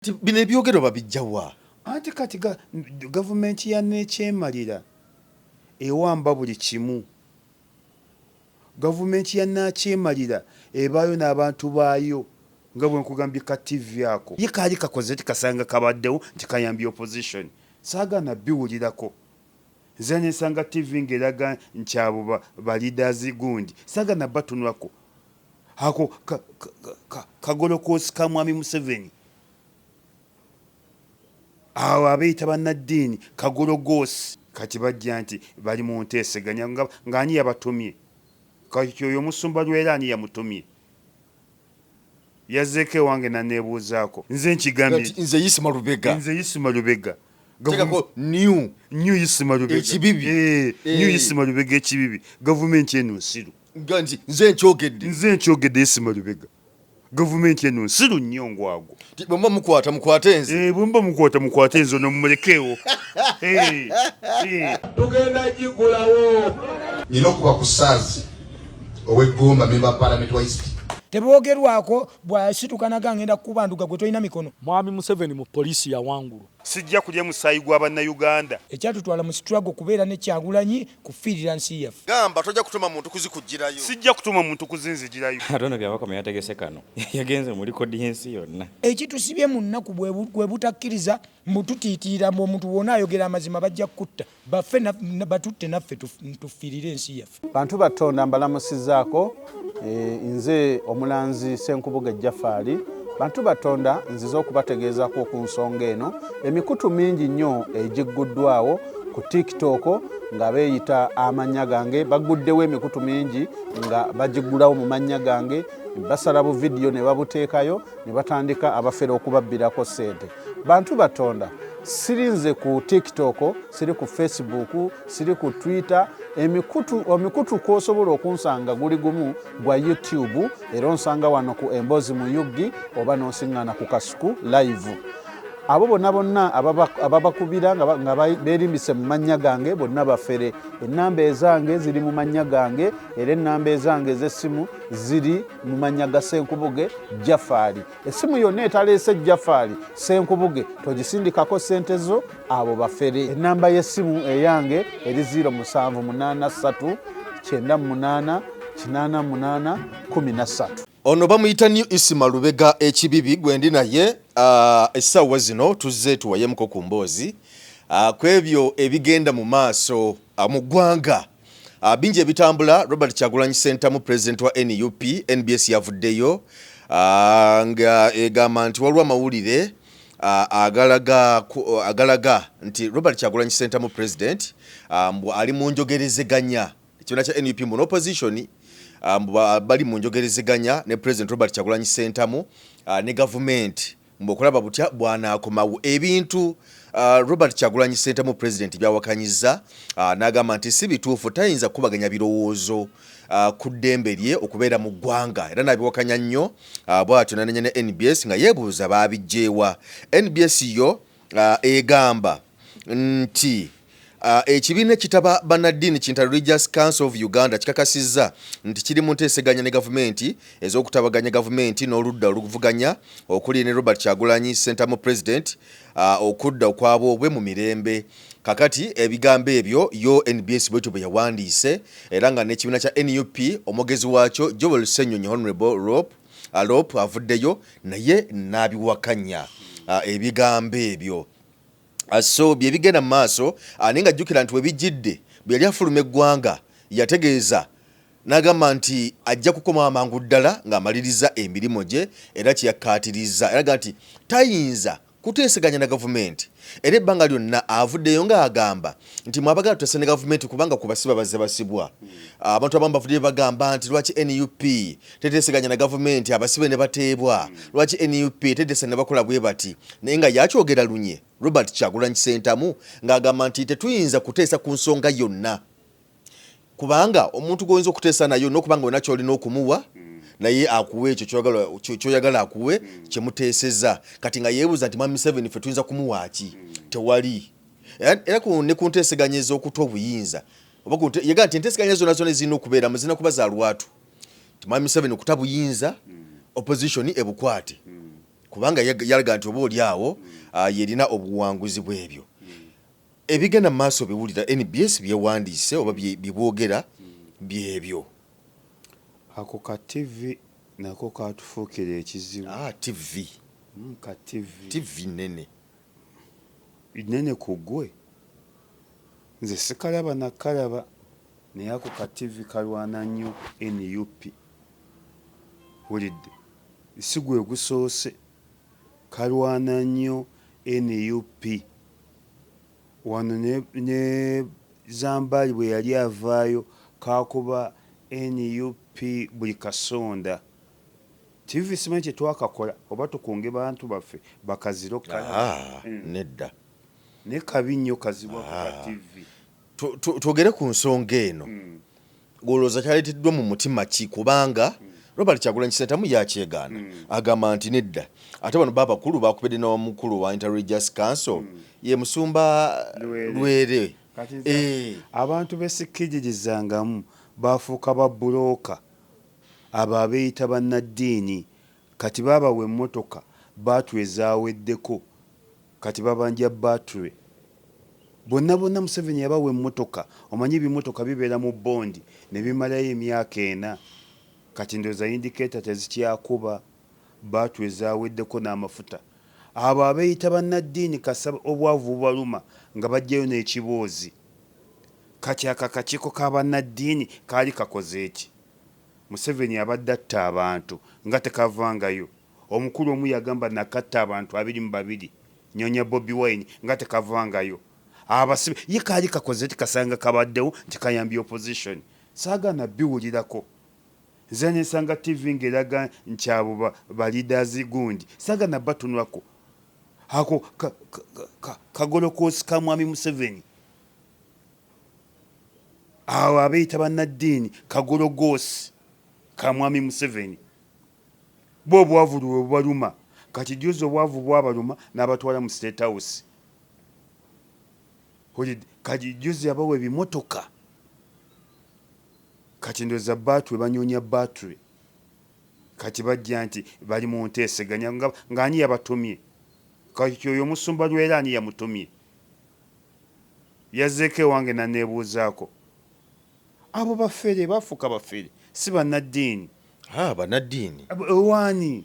Bino ebyogero babijjawa anti kati gavumenti yanekyemalira ewamba buli kimu. Gavumenti yanakyemalira ebaayo n'abantu baayo nga bwe nkugambye ka TV ako ye kaali kakoze tikasanga kabaddewo nti kayambye opposition saagaana biwulirako nze nesanga TV ng'eraga nti abo ba leaders gundi saagaana batunulako ako kagolokoosi ka mwami Museveni awo abeeyita bannaddiini kagologoosi kati bajja nti bali mu nteeseganya ng'ani yabatumye kati oyo omusumba lwera ani yamutumye yazzeeko ewange naneebuuzaako nze nkigambye nze Isima Lubega tekako new Isima Lubega ekibibi new Isima Lubega ekibibi gavumenti eno nsiru nti nze nkyogedde Isima Lubega gavumenti eno nsiru nnyo ngwago bwemba mukwate nze bwemba mukwate nze ono mumulekeewo tugenda gigulawo nina okuba ku saazi ow'eggomba memba palamenti wa East teboogerwako bw'asitukanaga ngenda kubanduga gwe tolina mikono. Mwami Museveni mu poliisi ya wangulu. Sijja kulya musaayi gwa bannayuganda. Ekyatutwala mu struggle kubeera ne Kyagulanyi kufiirira nsi yaffe. Gamba tojja kutuma muntu kuzikujjirayo. Sijja kutuma muntu kuzinzijirayo. Atono byabakoma yategese kano. Yagenze muri kodi yensi yonna. Ekitusibye mu nnaku bwe butakkiriza mututiitira mu omuntu wonna ayogera amazima bajja kutta baffe batutte naffe tufiirire ensi yaffe. Bantu batonda mbalamusizaako nze omulanzi Senkubuge Jafari bantu batonda nziza okubategeezaako ku nsonga eno emikutu mingi nnyo egigguddwawo ku TikTok nga beeyita amannya gange baguddewo emikutu mingi nga bagiggulawo mu mannya gange basala bu vidiyo ne babuteekayo ne batandika abafere okubabbirako ssente. Bantu batonda sirinze ku TikTok, siri ku Facebook, siri ku Twitter, emikutu kw'osobola okunsanga guli gumu gwa YouTube era onsanga wano ku Emboozi mu Yuggi oba n'osiŋŋaana ku Kasuku live. Abo bonna ababakubira nga beerimbise mu mannya gange bonna bafere. Ennamba ezange ziri mu mannya gange era ennamba ezange ez'essimu ziri mu mannya ga Senkubuge Jafari. Essimu yonna etaleese Jafari Senkubuge togisindikako ssente zo abo bafere. Ennamba y'essimu eyange eri 0783 98 88 13. Ono bamuyita New Isima Lubega ekibibi gwendi naye essaawa zino tuzze tuwayemuko ku mboozi kwebyo ebigenda mu maaso mu ggwanga bingi ebitambula. Robert Kyagulanyi Ssentamu president wa NUP NBS yavuddeyo nga egamba nti waliwo amawulire agalaga nti Robert Kyagulanyi Ssentamu president ali mu njogerezeganya ekibiina kya NUP mu opposition bali mu njogerezeganya ne President Robert Kyagulanyi Ssentamu ne government mbokulaba butya bwanaakomawo ebintu Robert Kyagulanyi Ssentamu president byawakanyiza n'agamba nti si bituufu tayinza kubaganya birowoozo ku ddembe lye okubeera mu ggwanga era nabiwakanya nnyo bw'atyo nanenya ne NBS nga yeebuuza baabijjeewa. NBS yo egamba nti ekibiina kitaba bannaddiini Kinta Religious Council of Uganda kikakasizza nti kiri mu nteeseganya ne gavumenti ez'okutabaganya gavumenti n'oludda oluvuganya okuli ne Robert Kyagulanyi Ssentamu president okudda okwabwe mu mirembe. Kakati ebigambo ebyo yo NBS bwetyo bwe yawandiise era nga n'ekibiina kya NUP omwogezi waakyo Joel Ssenyonyi Honorable Rope avuddeyo naye n'abiwakanya ebigambo ebyo. So byebigenda mu maaso aninga jjukira nti webijjidde bwe yali afuluma eggwanga yategeeza n'agamba nti ajja kukoma amangu ddala ng'amaliriza emirimu gye era kyeyakkaatiriza era nti tayinza kuteeseganya na gavumenti era ebbanga lyonna avuddeyo ng'agamba nti mwabagala tuteese ne gavumenti kubanga kubasiba bazze basibwa. Abantu abamu bavuddeyo bagamba nti lwaki NUP teteeseganya na gavumenti abasibe ne bateebwa, lwaki NUP teteese ne bakola bwe bati, naye nga yakyogera lunye Robert Kyagulanyi Ssentamu ng'agamba nti tetuyinza kuteesa ku nsonga yonna kubanga omuntu goyinza okuteesa nayo n'okubanga wena ky'olina okumuwa naye akuwe ekyo kyoyagala akuwe kyemuteeseza kati nga yeebuuza nti Mwami Museveni ffe tuyinza kumuwa ki tewali era ne ku nteeseganya ez'okutwa obuyinza yagala nti enteeseganya zonna zonna zirina okubeeramu zirina kuba za lwatu nti Mwami Museveni okuta buyinza opposition ebukwate kubanga yalaga nti oba oli awo yerina obuwanguzi bw'ebyo ebigenda mu maaso biwulira NBS byewandiise oba bibwogera byebyo ako ka TV nako katufuukira ekizibu TV ka TV nene ku ggwe nze sikalaba nakalaba naye ako ka TV kalwana nnyo NUP wulidde si gwe gusoose kalwana nnyo NUP wano ne Zambali bwe yali avaayo kakuba NUP buli kasonda TV simanyi kye twakakola oba tukunge bantu baffe bakaziro kala nedda ne kabi nnyo kazibwa ku ka TV twogere ku nsonga eno golooza kyaleeteddwa mu mutima ki kubanga Robert Kyagulanyi Ssentamu yakyegaana agamba nti nedda ate bano babakulu bakubedde n'omukulu wa Interreligious Council ye musumba Lwere abantu besikkirizangamu bafuuka babulooka abo abeeyita bannaddiini kati baabawa emmotoka baatule zaaweddeko kati babanja batule bonna Museveni yabawa emmotoka omanyi ebimmotoka bibeera mu bondi ne bimalayo emyaka 4 kati ndowooza indicata tezikyakuba batule zaaweddeko n'amafuta abo abeeyita bannaddiini kasaba obwavu bubaluma nga bajjayo n'ekiboozi kati akakiiko k'abannaddiini kaali kakoze eki Museveni abadde atta abantu nga tekavangayo omukulu omu yagamba nakatta abantu 22 nyonya Bobi Wine nga tekavangayo abasibe ye kaali kakoze eti kasanga kabaddewo nti kayambye opposition saagana biwulirako nze nesanga TV ngeraga nkyabo ba leaders gundi saagana batunulako ako kagolokoosi ka mwami Museveni awo abeeyita bannaddiini kagologoosi ka mwami Museveni bo obwavu lwe bubaluma kati juzi obwavu bwabaluma n'abatwala mu State House kati juzi yabawa ebimotoka kati ndowooza batule banyonya batule kati bajja nti bali mu nteeseganya ng'ani yabatumye kati oyo omusumba Lwera ani yamutumye yazzeeko ewange naneebuuzaako abo bafere bafuuka bafere si bannaddiini bannaddiini ewani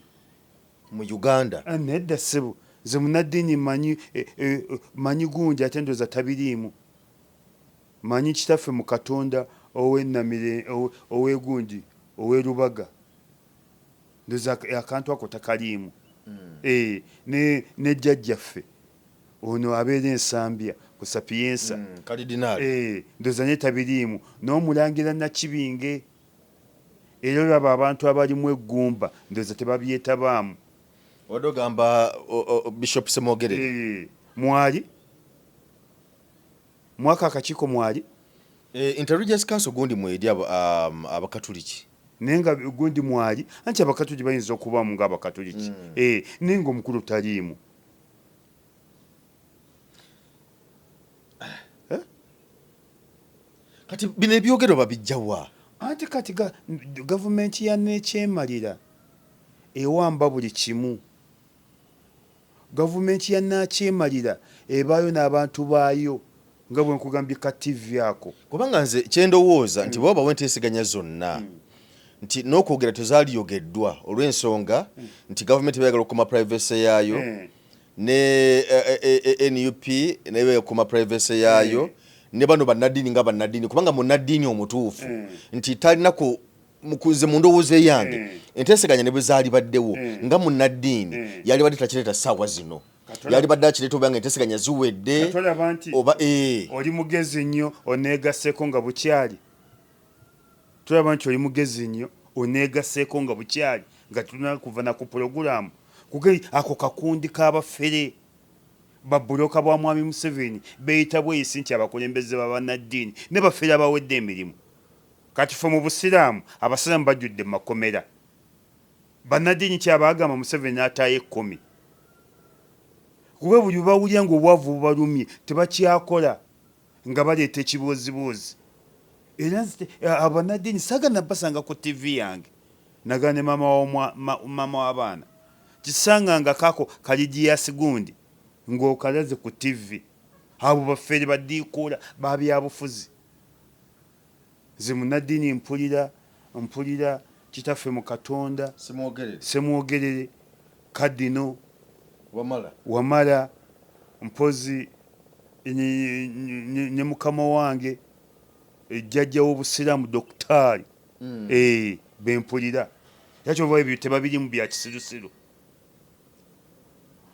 mu Uganda nedda ssebo nze munnaddiini manyi gundi ate ndowooza tabiriimu manyi kitaffe mu Katonda ow'ennamire ow'egundi ow'erubaga ndowooza akantu ako takaliimu ne jjajjaffe ono abeera ensambya ku Sapienza ndowooza ne tabiriimu n'omulangira Nakibinge era olaba abantu abalimu eggumba ndowooza tebabyetabaamu wadde ogamba Bishop Semogere mwali mwaka akakiiko mwali Interreligious Council gundi mwedi abakatuliki nenga gundi mwali anti abakatuliki bayinza okubaamu ng'abakatuliki nenga omukulu taliimu kati bino ebyogero babijjawa anti kati gavumenti yanekyemalira ewamba buli kimu gavumenti yanakyemalira ebaayo n'abantu baayo nga bwe nkugambye ka TV ako kubanga nze kyendowooza nti bwaba wenteeseganya zonna nti n'okwogera tezaaliyogeddwa olw'ensonga nti gavumenti bayagala okukoma privacy yaayo ne NUP naye bayakoma privacy yaayo ne bano bannaddiini nga bannaddiini kubanga munnaddiini omutuufu nti talina mukuze mu ndowooza yange enteeseganya ne bwe zaali baddewo nga munnaddiini yali badde takireeta ssaawa zino yali badde akireeta obanga enteeseganya ziwedde oba oli mugezi nnyo oneegaseeko nga bukyali tulaba nti oli mugezi nnyo oneegaseeko nga bukyali nga tulina kuva na ku pulogulaamu kuge ako kakundi k'abafere babuloka bwa mwami Museveni beeyita bweyisi nti abakulembeze b'abannaddiini ne bafere abawedde emirimu kati ffe mu busiraamu abasiraamu bajjudde mu makomera bannaddiini kyabagamba Museveni n'ataayo 10 kuba buli bawulira ng'obwavu bubalumye tebakyakola nga baleeta ekibuuzibuuzi era abannaddiini saagala basanga ku TV yange nagane mama w'abaana kisanganga kako kalijiyasi gundi ng'okalaze ku TV abo baffeere baddiikuula babyabufuzi zimunaddiini mpulira kitaffe mu Katonda Semwogerere Kadino Wamala mpozi ne mukama wange ejjajja w'obusiraamu dokitaali bempulira yakyova ebyo tebabirimu bya kisirusiru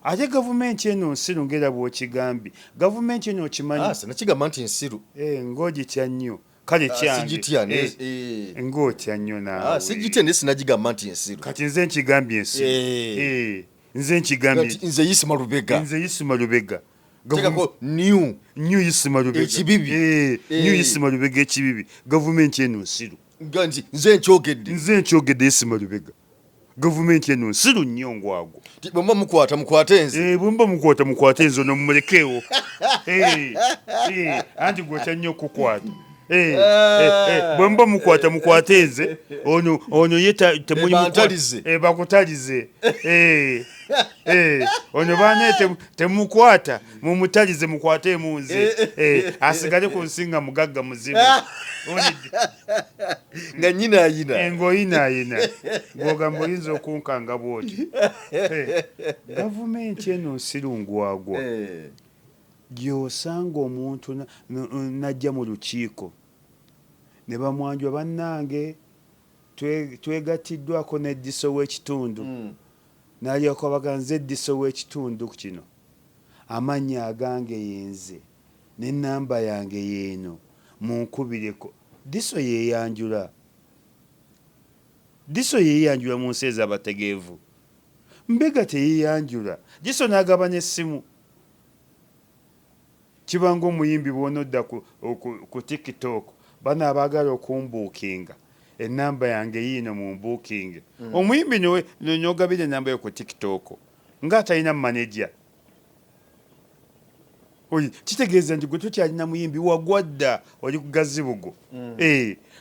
ate gavumenti eno nsiru ngera bw'okigambye gavumenti eno okimanyi nakigamba nti nsiru ng'ogitya nnyo kale kyange ng'otya nnyo naawe sigitya naye sinagigamba nti nsiru kati nze nkigambye ensiru nze nkigambye nze Yisima Lubega tekako new Yisima Lubega ekibibi new Yisima Lubega ekibibi gavumenti eno nsiru nganti nze nkyogedde Yisima Lubega gavumenti eno nsiru nnyo ngwago bwemba mukwate nze bwemba mukwate nze ono mumulekeewo anti gwotya nnyo okukwata bwemba mukwate nze ono ye bakutalize ono baane temukwata mumutalize mukwatemu nze asigale ku nsinga mugagga muzibu nga nyinaayina ng'oyinaayina ng'ogamba oyinza okunkanga bwoti gavumenti eno nsirungwagwa gy'osanga omuntu najja mu lukiiko ne bamwanjwa bannange twegattiddwako n'eddiso w'ekitundu n'alyoka baganze eddiso w'ekitundu kino amannya agange yenze n'ennamba yange yeeno munkubireko diso yeeyanjula mu nsi ez'abategeevu mbega teyeeyanjula diso n'agaba n'essimu kibanga omuyimbi bw'onodda ku TikTok bano abaagala okumbuukinga ennamba yange yiino mu mbuukinge omuyimbi n'ogabira ennamba yo ku TikTok ng'atalina maneja kitegeeza nti gwe tokyalina muyimbi wagwadda oli ku gazibugo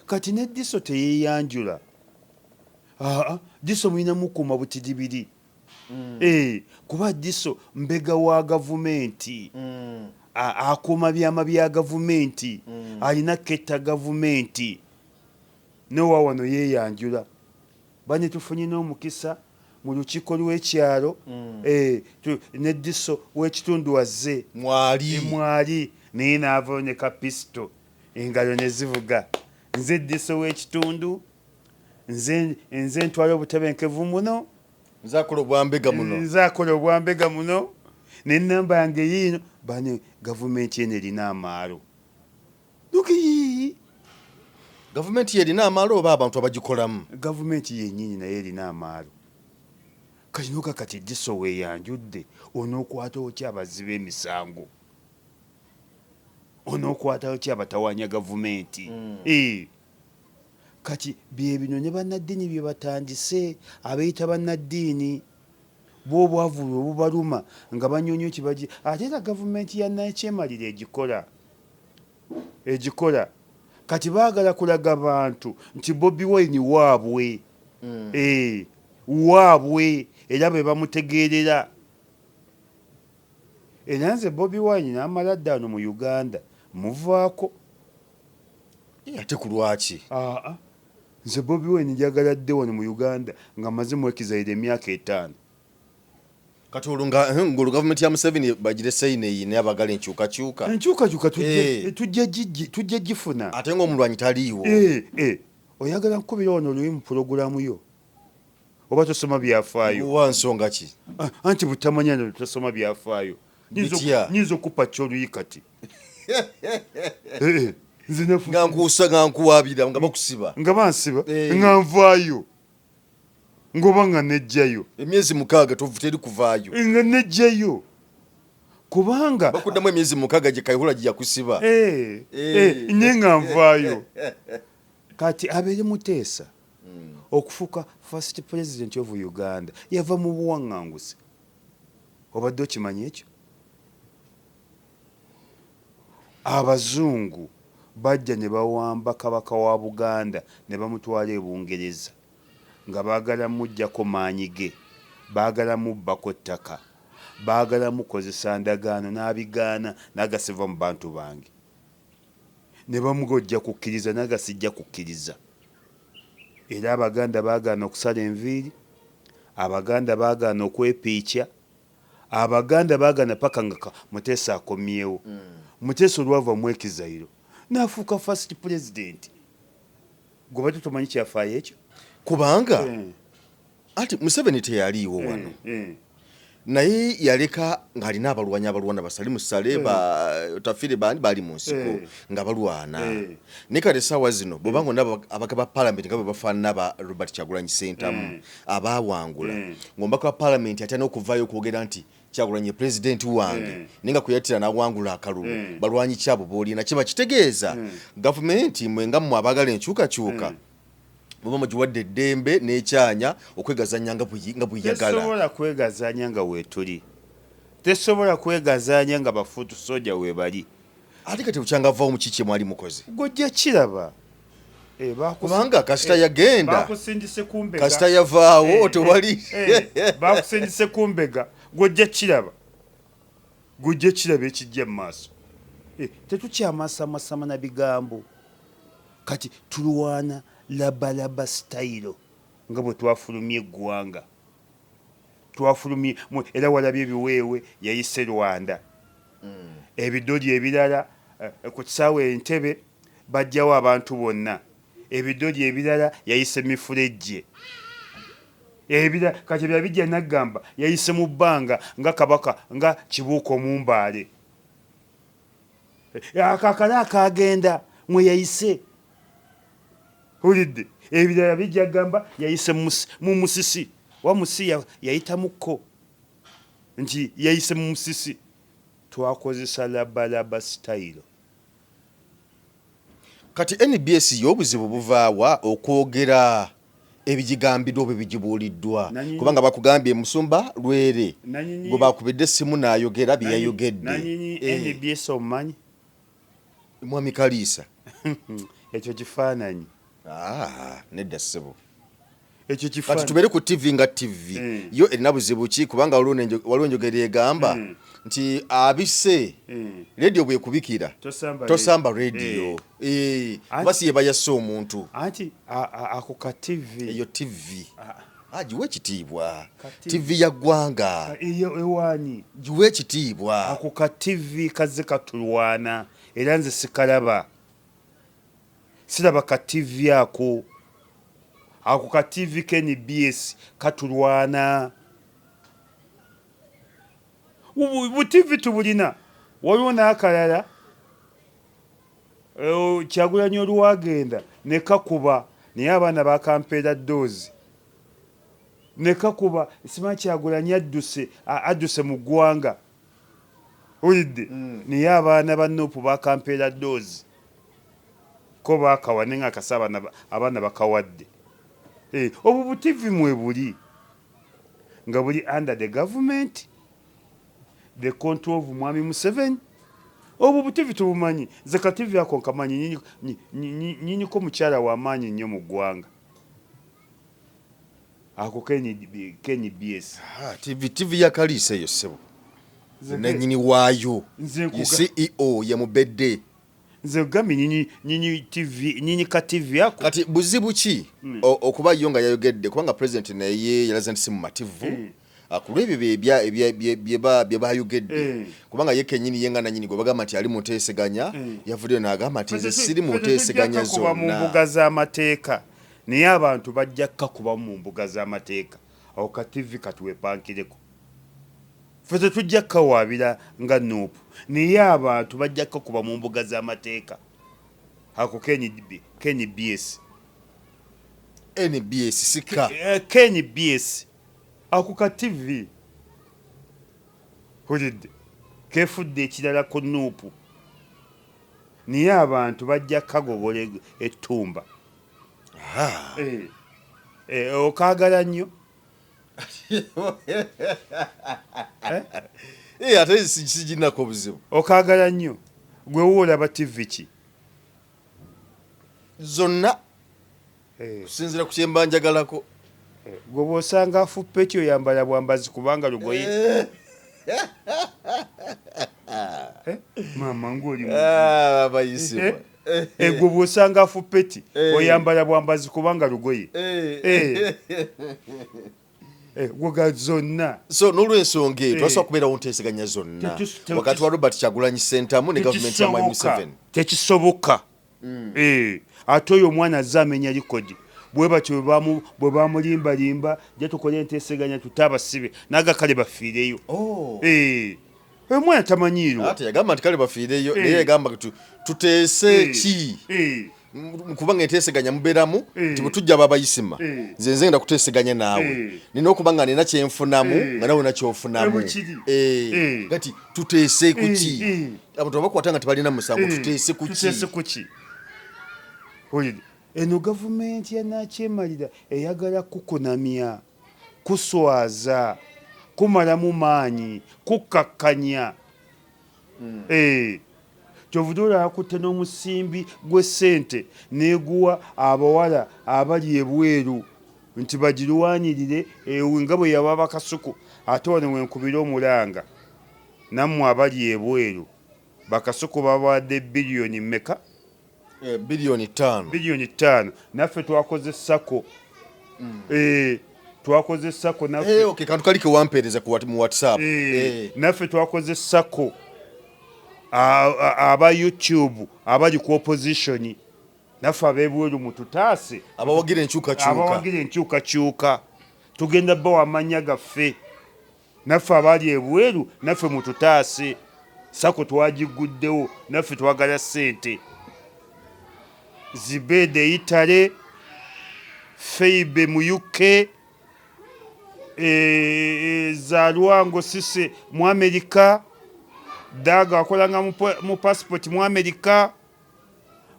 kati ne diso teyeeyanjula diso mulina mukuma butiribiri kuba diso mbega wa gavumenti akuuma byama bya gavumenti alina ketta gavumenti nowa wano yeeyanjula bane tufunye n'omukisa mu lukiiko lw'ekyalo ne diso w'ekitundu wazze mwali naye naavayo ne kapisito engalo ne zivuga nze diso w'ekitundu nze ntwala obutebenkevu muno nzakola obwambega muno n'ennamba yange yiino bane gavumenti eno erina amaalo gavumenti yerina amaalo oba abantu abagikolamu gavumenti yennyini naye erina amaalo katinuka kati diso weeyanjudde onookwata otya abaziba emisango onookwata otya abatawanya gavumenti kati byebino ne bannaddiini bye batandise abeeyita bannaddiini bw'obwavulu obubaluma nga banyonyo kibagi ate era gavumenti yannakyemalira egikola kati baagala kulaga bantu nti Bobi Wine waabwe era be bamutegeerera era nze Bobi Wine n'amala ddaano mu Uganda muvaako ate ku lwaki nze Bobi Wine njagala dde wano mu Uganda nga maze mwekizaire emyaka 5 kati olwo gavumenti ya Museveni bagire sayine iyi naye abagala enkyukakyuka tujja gifuna ate ng'omulwanyi taliiwo oyagala nkubira wano oluyi mu pulogulaamu yo oba tosoma byafaayo wa nsonga ki anti butamanya no tosoma byafaayo nyinza okupa kyoluyi kati nga nkuwabira nga bakusiba nga bansiba nga nvaayo ngoba nga nejjayo emyezi 6 teri kuvaayo nga nejjayo kubanga bakuddamu emyezi 6 gye Kayihura gye yakusiba nye nga nvaayo kati abeere Muteesa okufuuka first president of Uganda yava mu buwaŋŋanguzi obadde okimanyi ekyo abazungu bajja ne bawamba kabaka wa Buganda ne bamutwala e Bungereza nga baagala mujjako maanyi ge baagala mubbako ttaka baagala mukozesa ndagaano n'abigaana n'agasiva mu bantu bange ne bamugojja kukkiriza n'agasijja kukkiriza era abaganda baagaana okusala enviiri abaganda baagaana okwepiikya abaganda baagaana paka nga Muteesa akomyewo Muteesa olwava mwekizairo n'afuuka first president gwe bati tumanyi kyafaayo ekyo kubanga ati Museveni teyaliiwo wano naye yaleka ng'alina abalwana basali musale tafire bandi bali mu nsiko nga balwana ne kale essaawa zino bw'obanga ndaba abagaba palamenti nga bwe bafaanana ba Robert Kyagulanyi Ssentamu abaawangula ng'omubaka wa palamenti atya n'okuvaayo okwogera nti Kyagulanyi pulezidenti wange ninga kuyatira n'awangula akalulu balwanyi kyabo boolina kiba kitegeeza gavumenti mwe nga mmwe abaagala enkyukakyuka Baba mujiwadde eddembe n'ekyanya okwegazanya nga buyagala. Tesobola kwegazanya nga weetuli. Tesobola kwegazanya nga bafuutu soja weebali. Ate kati bukyanga vaawo mu kiki mwali mukoze. Gojja kiraba. Kubanga kasita yagenda. Bakusindise kumbega. Kasita yavaawo tewali. Bakusindise kumbega. Gojja kiraba. Gojja kiraba ekijja mu maaso. Tetukyamasamasama na bigambo. Kati tulwana labalaba style nga bwe twafulumye eggwanga twafulumye era walabye ebiweewe yayise Rwanda ebidoli ebirala ku kisaawe Entebbe bajjawo abantu bonna ebidoli ebirala yayise Mifulejje ebirala kati byabijja Naggamba yayise mu bbanga nga Kabaka nga Kibuuko Mumbaale akakala akagenda mwe yayise Hulidde ebirala bijja gamba yayise mu Musisi wa Musi yayitamuko nti yayise mu Musisi twakozesa labalaba style. Kati NBS y'obuzibu buvaawa okwogera ebigigambidwa bwe bigibuuliddwa kubanga bakugambye Musumba Lwere gwe bakubidde essimu n'ayogera bye yayogedde. Nanyini NBS omumanyi? Mwami Kaliisa. Ekyo kifaananyi. Nedda ssebo. Ekyo kifaananyi. Kati tubere ku TV nga TV. Yo erina buzibu ki kubanga waliwo enjogera egamba nti abise radio bwe kubikira tosamba radio. Basi ye bayassa omuntu. Anti ako ka TV. Eyo TV. Jiwe ekitiibwa. TV ya ggwanga. Eyo ewani. Jiwe ekitiibwa. Ako ka TV kazze katulwana era nze sikalaba. Siraba ka TV ako ka TV KNBS katulwana bu TV tubulina waliwo n'akalala Kyagulanyi olwagenda ne kakuba naye abaana bakampeera ddoozi ne kakuba simanyi Kyagulanyi adduse mu ggwanga ulidde naye abaana ba Nuupu bakampeera ddoozi ko bakawane nga akasa abaana bakawadde. Obu butivi mwe buli nga buli under the government the control of Mwami Museveni. Obu butivi tubumanyi ze ka TV yako nkamanyi nyinyi ko mukyala w'amaanyi nnyo mu ggwanga ako KNBS. TV ya Kaliisa eyo ssebo nannyini waayo ye CEO ye Mubedde. Nze gambi nyinyi TV nyinyi ka TV yako. Kati buzibu ki okuba yo nga yayogedde kubanga president naye yalaza nti si mumativu kulwebyo bye bayogedde kubanga ye kennyini yenga nanyini gwe bagamba nti ali mu nteeseganya yavuddeyo n'agamba nti nze siri mu nteeseganya zonna mu mbuga z'amateeka naye abantu bajja kuba mu mbuga z'amateeka awo ka TV katuwepankireko. Fete tujja kawaabira nga Nuupu naye abantu bajja kuba mu mbuga z'amateeka ako KNBS sika KNBS ako ka TV hulidde kefudde ekirala ku Nuupu naye abantu bajja kagogola ettumba. Okaagala nnyo ate siginako buzibu. Okaagala nnyo gwe woolaba TV ki zonna kusinzira ku kyemba njagalako. gwe bw'osanga afuppa ekyo yambala bwambazi kubanga lugoye maama ng'oli bayisibwa gwe bw'osanga afuppa eti oyambala bwambazi kubanga lugoye gwoga zonna so n'olwensonga eyo twasobola kubeerawo nteeseganya zonna wakati wa Robert Kyagulanyi Ssentamu ne gavumenti ya Mwai Museveni tekisoboka ate oyo omwana azze amenya likodi bwe batyo bwe bamulimbalimba gye tukole enteeseganya tutaabasibe n'agakale bafiireyo omwana tamanyiirwa ate yagamba nti kale bafiireyo naye yagamba tuteese ki kubanga enteeseganya mubeeramu nti bwe tujja ababayisima nze ngenda kuteeseganya naawe nina okuba nga nina kyenfunamu nga nawe nakyofunamu kati tuteese ku ki abantu abakwata nga tebalina musango tuteese ku ki eno gavumenti yanakyemalira eyagala kukunamya kuswaza kumalamu maanyi kukkakkanya kyovuddwa olaba kutte n'omusimbi gw'essente neeguwa abawala abali ebweru nti bagirwanirire nga bwe yaba bakasuku ate wano wenkubira omulanga nammwe abali ebweru bakasuku babawadde biliyoni mmeka? biliyoni 5 naffe twakozesako twakozesako okay, kantu kali kewampeereza mu WhatsApp naffe twakozesako aba YouTube abali ku opposition naffe ab'ebweru mututaase abawagira enkyukakyuka tugenda bawa amanya gaffe naffe abali ebweru naffe mututaase sako twagiguddewo naffe twagala ssente Zibede Itale Feibe mu UK za Luango Sise mu Amerika Daga akolanga mu passport mu Amerika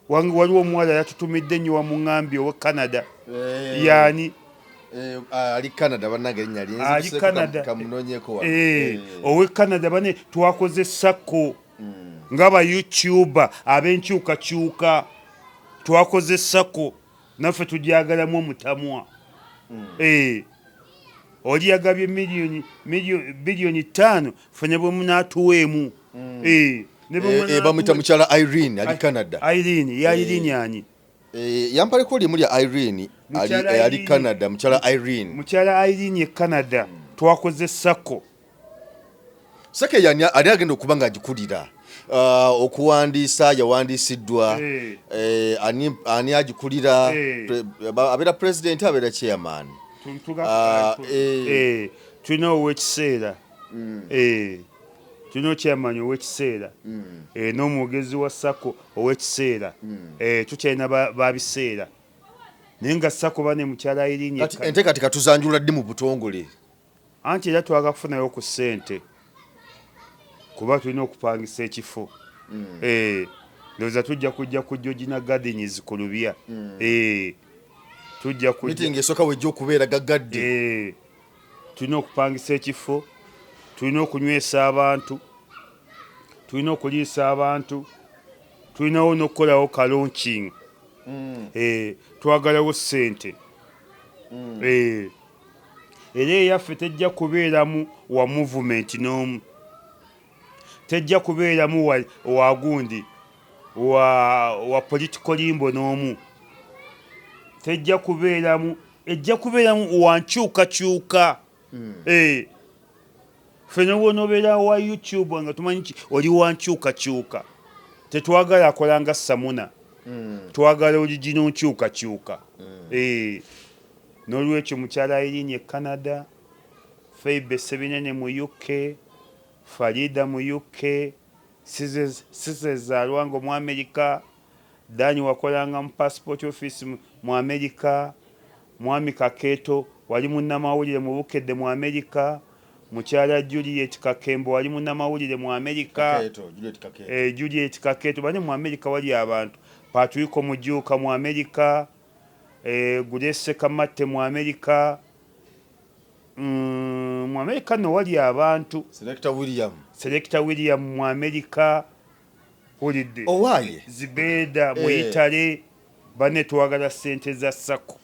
waliwo omuwala yatutumidde nnyo wa muŋŋambi owe Canada yani ali Canada bannange erinnya ly'ensi kamunoonyeko owe Canada bane twakozesako ng'aba YouTuber ab'enkyukakyuka twakozesako naffe tujagalamu omutamwa oli yagabye biliyoni 5 fene bwe munaatuweemu bamuyita mukyala Irene ali Canada Irene ani yampaleko limu lya Irene ali Canada mukyala Irene ye Canada twakozesako sake yani ali agenda okuba nga agikulira okuwandiisa yawandiisiddwa ani agikulira abeera president abeera chairman tulina ow'ekiseera tulina chairman ow'ekiseera n'omwogezi wa sako ow'ekiseera tukyalina babiseera naye nga sako bane mukyala Irene enteekateeka tuzanjula ddi mu butongole anti era twaga kufunayo ku ssente kuba tulina okupangisa ekifo ndowooza tujja kujja ku Georgina Gardens ku Lubya tujja ku meeting esooka wejja okubeera gagadde tulina okupangisa ekifo tulina okunywesa abantu tulina okuliisa abantu tulinawo n'okukolawo ka launching twagalawo ssente era eyaffe tejja kubeeramu wa movement n'omu tejja kubeeramu wagundi wa political limbo n'omu tejja kubeeramu ejja kubeeramu wa nkyukakyuka fene wonobeera wa YouTube nga tumanyi ki oli wa nkyukakyuka tetwagala akolanga Samuna twagala oligino nkyukakyuka n'olwekyo mukyala Irene Canada Feibe Sebinene mu UK Farida mu UK Sizeza Lwango mu Amerika Dani wakolanga mu passport office mu Amerika Mwami Kaketo wali munnamawulire mu Bukedde mu Amerika mukyala Juliet Kakembo wali munnamawulire mu Amerika Juliet Kaketo bane mu Amerika wali abantu Patrick Mujuka mu Amerika Gudese Kamate mu Amerika mu Amerika no wali abantu Selector William mu Amerika hulidde owaye Zibeda mu Italy bane twagala ssente za sako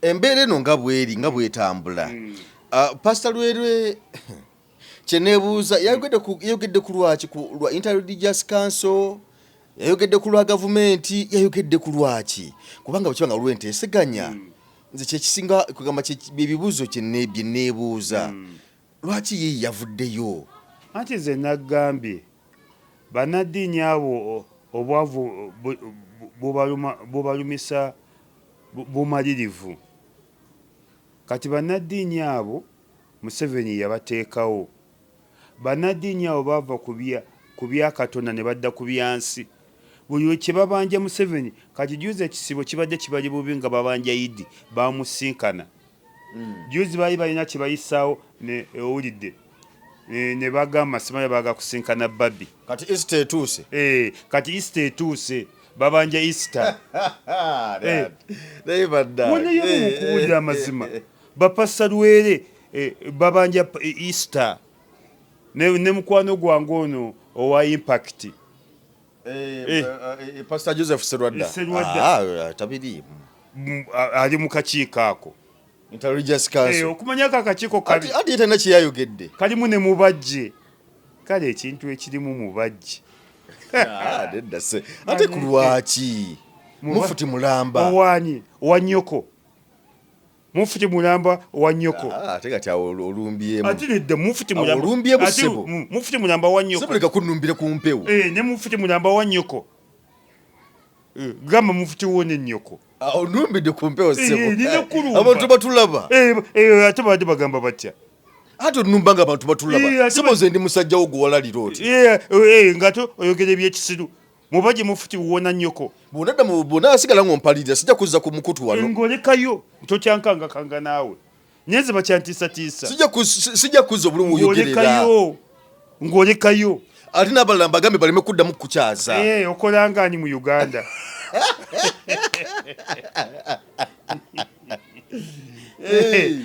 embeera eno nga bwetambula Pastor Lwerwe kyeneebuuza yayogedde ku lwaki ku lwa Inter-Religious Council, yayogedde ku lwa gavumenti, yayogedde ku lwaki kubanga bwe kibanga lwenteeseganya nze kyekisinga kugamba ebibuuzo bye neebuuza lwaki ye yavuddeyo anti nze naggambye bannaddiini abo obwavu bubalumisa bumalirivu kati bannaddiini abo Museveni yabateekawo bannaddiini abo bava ku bya Katonda ne badda ku byansi buli kye babanja Museveni kati juzi ekisibo kibadde kibali bubi nga babanja Idi bamusinkana juzi baali balina kye bayisaawo ne owulidde ne bagamba simanya baga kusinkana Babi kati Easter etuuse kati Easter etuuse babanja Easter wanayo mukuwulira amazima bapasa Lwere babanja Easter ne mukwano gwange ono owa Impact Pastor Joseph Serwadda tabiri ali mu kakiiko ako Inter-Religious Council okumanyako akakiiko kali ati yetena kyeyayogedde kalimu ne mubajje kale ekintu ekirimu mubajje nedda se ate ku lwaki Mufuti Mulamba owanyi owa nnyoko Mufuti Mulamba owa nnyoko ate kati awo olumbyemu ati nedda Mufuti Mulamba olumbyemu ssebo Mufuti Mulamba owa nnyoko sebuleka kunumbire ku mpewo ne Mufuti Mulamba owa nnyoko gamba Mufuti wone nnyoko onumbidde ku mpewo ssebo abantu batulaba ate badde bagamba batya ate onumba nga abantu batulaba sebo nze ndi musajja wo gwewalalira oti ngate oyogera ebyekisiru mubajje Mufuti wona nnyoko bonna asigala ng'ompalirira sijja kuzza ku mukutu wano ng'olekayo tokyankangakanga naawe nyenze bakyantiisatiisa sijja kuzza obuli muyogerera ng'olekayo ate n'abalala mbagambe baleme kuddamu kukyaza okolangaani mu Uganda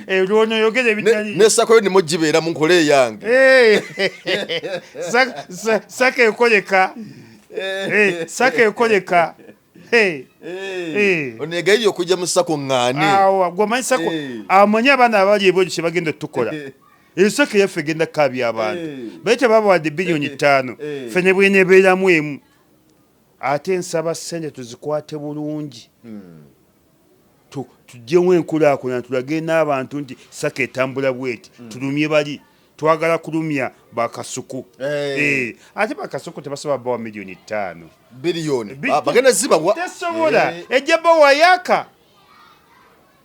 lwono oyogera ebitali nesakoyo nemugibeera mu nkole eyange saka ekoleka saka ekoleka onegayiri okujja mu sako ŋŋaani gwemanyi sako amanyi abaana abali ebweru kye bagenda tukola esaka yaffe egenda kukabya abantu baye tebabawadde biliyoni 5 ffe ne bwenebeeramu emu ate nsaba ssente tuzikwate bulungi tujjemu enkulaakulana tulage n'abantu nti saka etambula bweti tulumye bali twagala kulumya bakasuku ate bakasuku tebasobola bawa miliyoni 5 biliyoni bagenda zibawa tesobola ejja bawa yaka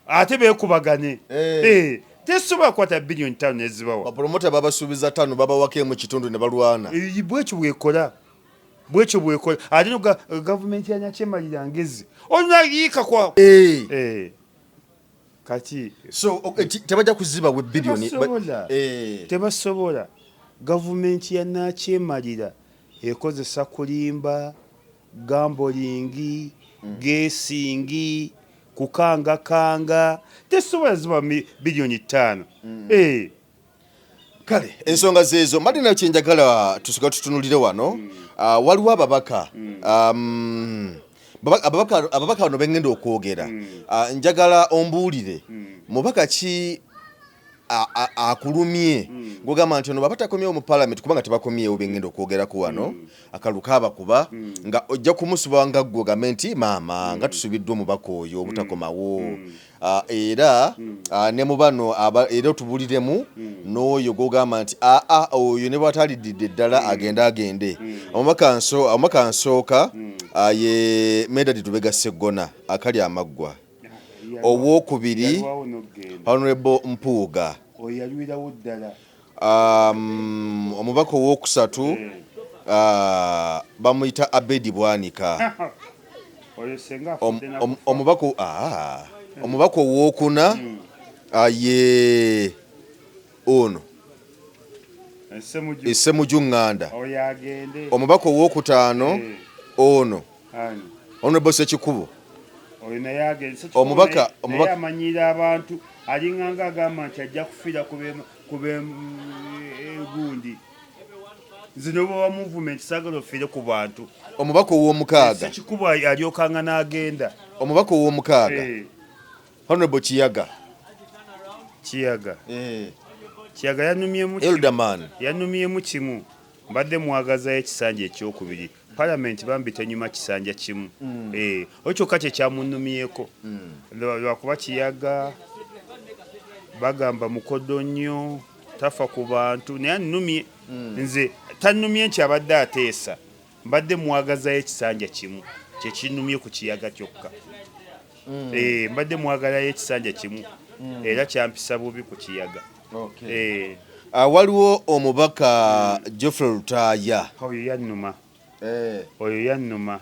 ate beekubagane tesobola kwata biliyoni 5 nezibawa bapromota babasuubiza 5 babawako mu kitundu ne balwana bwekyo bwekola ate no gavumenti yanakyemalira ngezi olinayiika kwa kati so tebajja kuziba we biliyoni tebasobola gavumenti yanakyemalira ekozesa kulimba gambolingi gesingi kukangakanga tesobola ziba biliyoni 5 kale ensonga zeezo madina kyenjagala tusoka tutunulire wano waliwo ababaka ababaka bano bengenda okwogera njagala ombuulire mubaka ki akulumye ngogamba nti ono baba takomyewo mu parliament kubanga tebakomyewo bengenda okwogerako wano akalu kabakuba nga ojja kumusuba nga ggwe ogambe nti maama nga tusubiddwa omubaka oyo obutakomawo era ne mu bano era otubuliremu n'oyo gogamba nti oyo ne bwataliddidde ddala agende omubaka nsooka ye Medadi Tubega Sseggona akali amaggwa owokubiri Honorable Mpuuga oyalwirawo ddala omubaka owokusatu bamuyita Abedi Bwanika omubaka owokuna ye ono Essemuju Nganda omubaka owokutaano ono Honorable Sekikubo omubaka amanyira abantu alinganga agamba nti ajja kufiira kube gundi zino bwa movement sagala ofiire ku bantu omubaka ow'omukaaga Sekikubo alyokanga n'agenda omubaka ow'omukaaga Honorable Kiyaga. Kiyaga yanumyemu kimu mbadde mwagaza ekisanja ekyokubiri Parliament bambita nyuma kisanja kimu okyokka kye kyamunumyeko lwakuba Kiyaga bagamba mukodo nnyo tafa ku bantu naye annumye nze tannumye nti abadde ateesa mbadde mwagaza ekisanja kimu kye kinumye ku Kiyaga kyokka mbadde mwagala ekisanja kimu era kyampisa bubi ku Kiyaga. Waliwo omubaka Geoffrey Lutaaya. Oyo yannuma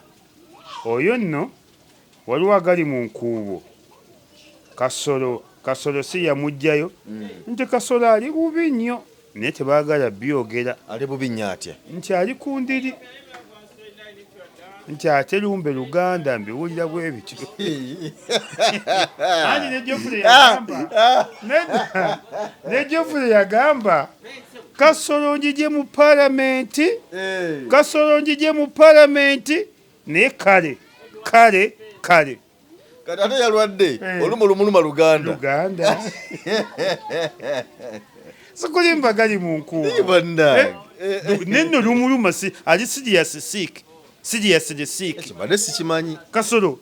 oyo nno waliwo agali mu nkuubo Kasolo si yamugjayo nti Kasolo ali bubi nnyo naye tebaagala byogera. Ali bubi nnyo atya? Nti ali ku ndiri nti ate lumbe Luganda mbiwulira bwe bityo. Ani ne Geoffrey yagamba Kasolo njije mu Parliament Kasolo njije mu Parliament ne kale kati ate yalwadde olumulumuluma Luganda sikulimba gali mu nkuba nenno lumuluma ali seriously sick bade sikimanyi Kasolo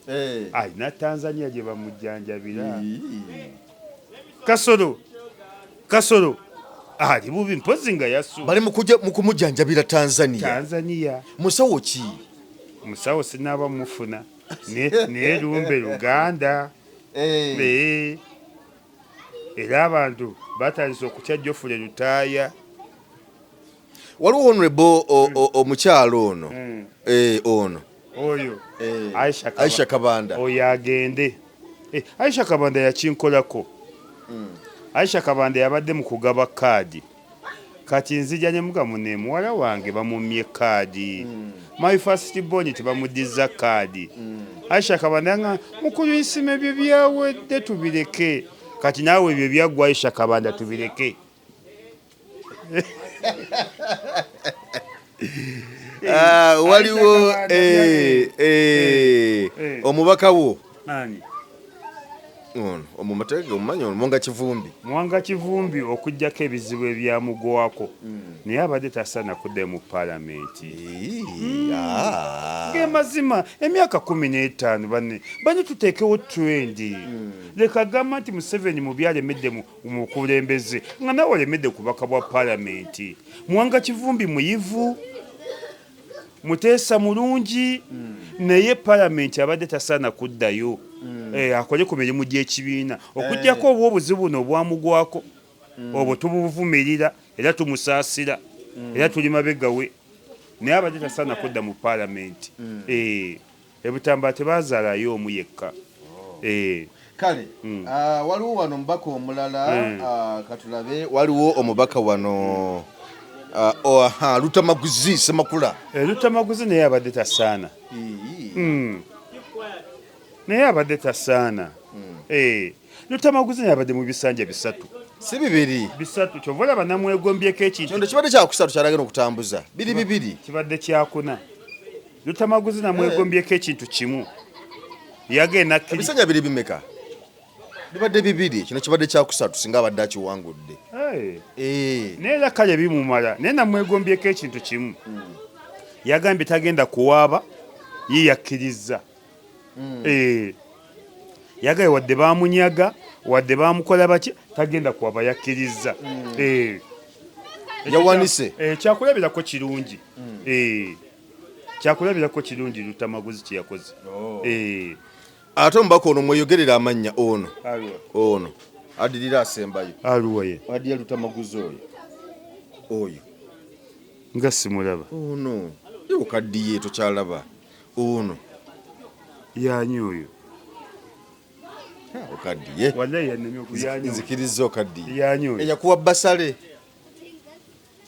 ayina Tanzania gye bamujjanjabira Kasolo ali bubi mpozi nga yasu bali mu kumujjanjabira Tanzania musawo ki musawo sinaba mufuna ne lumbe Luganda era abantu batandise okutya Geoffrey Lutaaya. Waliwo honorable omukyalo ono oyo Aisha Kabanda oyo agende Aisha Kabanda yakinkolako Aisha Kabanda yabadde mu kugaba kaadi kati nzija ne mugamu ne muwala wange bamumye kaadi my first born tebamuddiza kaadi Aisha Kabanda nga mukulu isime bye byawedde tubireke kati naawe bye byaggwa Aisha Kabanda tubireke. Waliwo omubaka wo Mwanga Kivumbi okujjako ebizibu ebyamugwako naye abadde tasana kudda mu Parliament. Mazima emyaka 15 bane tuteekewo trend leka gamba nti Museveni mu byalemedde mu kulembeze nga nawe olemedde kubaka bwa Parliament. Mwanga Kivumbi muyivu muteesa mulungi naye Parliament abadde tasana kuddayo akole ku mirimu gy'ekibiina okujjako obwo obuzibu buno obwamugwako obwo tubuvumirira era tumusaasira era tuli mabega we naye abadde tasana kudda mu Parliament. Ebutamba tebazaalayo omu yekka. Kale waliwo wano omubaka omulala katulabe waliwo omubaka wano Lutamaguzi Semakula. Lutamaguzi naye abadde tasaana. Naye abadde tasaana. Lutamaguzi naye abadde mu bisanja bisatu. Si bibiri. Bisatu kyova olaba namwegombyeko ekintu. Kyondo kibadde kyakusatu kyalagenda okutambuza. Bibiri. Kibadde kyakuna. Lutamaguzi namwegombyeko ekintu kimu. Yagenda kiri. Ebisanja biri bimeka. Bibadde bibiri. Kino kibadde kyakusatu singa abadde akiwangudde. Naye kale bimumala. Naye namwegombyeko ekintu kimu. Yagambye tagenda kuwaaba yiyakkiriza. Yagaye wadde bamunyaga wadde bamukola baki tagenda kuwaba yakkiriza. Yawanise kyakulabirako kirungi. Kyakulabirako kirungi Lutamaguzi kye yakoze. Ate omubaka ono mweyogerera amannya ono adirira asembayo aluwaye adiya Lutamaguzi oyo nga simulaba ono yokaddiye tokyalaba ono yanyi oyo okaddiye wallahi yannemye okuyanyi nzikiriza okaddiye yanyi oyo eyakuwa basale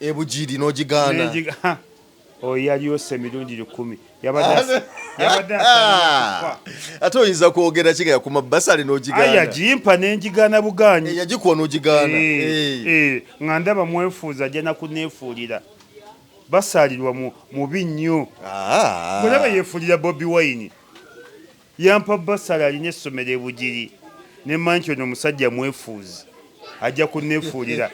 ebujiri n'ogigaana oyo yaliyo semirundi 10 yabadde ate oyinza kwogera kiga yakuma basale n'ogigaana yagimpa n'enjigaana buganyi yagikuwa n'ogigaana nga ndaba mwefuuza ajja nakuneefuulira basalirwa mubi nnyo mulaba yeefuulira Bobi Wine yampa basale alina essomero ebugiri ne manchi ono musajja mwefuuzi ajja kunneefuulira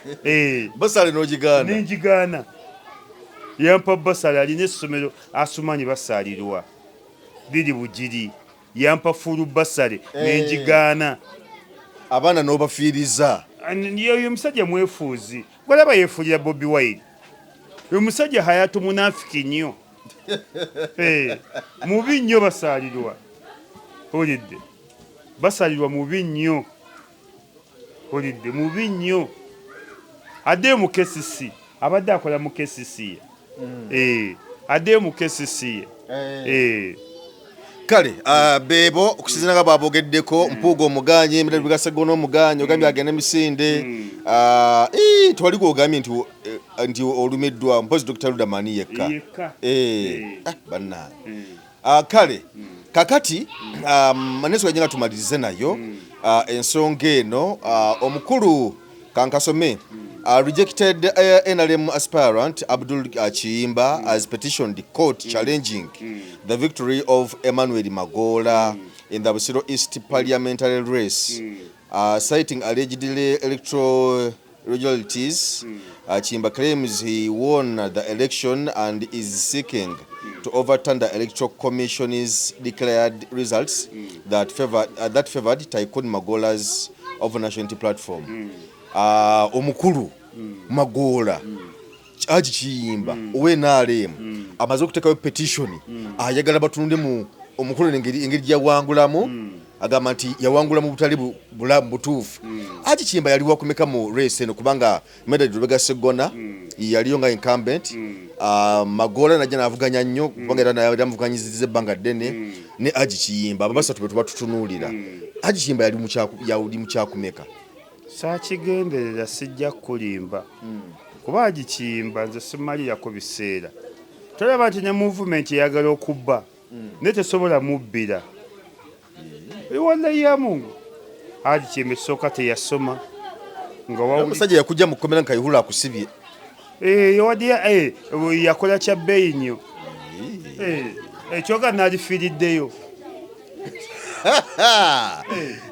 basale n'ogigaana nenjigaana yampa basale alina essomero asumanyi basaalirwa liri bugiri yampa fulu basale nenjigaana abaana n'obafiiriza oyo musajja mwefuuzi gwalaba yeefuulira Bobi Wine oyo musajja hayatu munafiki nnyo mubi nnyo basaalirwa olidde basaalirwa mubi nnyo olidde mubi nnyo addeyo mu KCC abadde akola mu KCC addeyo mu KCC kale beebo okusinziira nga baabogeddeko Mpuuga omuganye Emirembe Gasegona omuganye ogambye agenda emisinde twali gwogambye nti olumiddwa mpozi Dr. Ludamani yekka bannange kale kakati maneso gajja nga tumalirize nayo ensonga eno omukulu kankasome rejected NRM aspirant Abdul Kiyimba has petitioned the court challenging the victory of Emmanuel Magola in the Busiro East parliamentary race, citing allegedly electoral irregularities. Kiyimba claims he won the election and is seeking to overturn the Electoral Commission's declared results that favored Tycoon Magola's of nationality platform. Omukulu Magola Haji Kiyimba owe NRM amaze okutekayo petition ayagala batunde mu omukulu engeri yawangulamu agamba nti yawangula mu butali bulamu butuufu. Haji Kiyimba yali wakumeka mu race eno kubanga Emirembe Gasegona yaliyo nga incumbent. Magola najja n'avuganya nnyo kubanga era naye yamuvuganyizizza ebbanga ddene ne Haji Kiyimba abasatu betuba tutunuulira. Haji Kiyimba yali mu kyakumeka. Saakigenderera sijja kulimba kuba Haji Kiyimba nze simalirako biseera tolaba nti ne movement eyagala okubba ne tesobola mubbira walla ya Mungu. Haji Kiyimba esooka teyasoma nga omusajja yakujja mu kkomera nga Kayihura akusibye yakola kya bbeeyi nnyo ekyoga n'alifiiriddeyo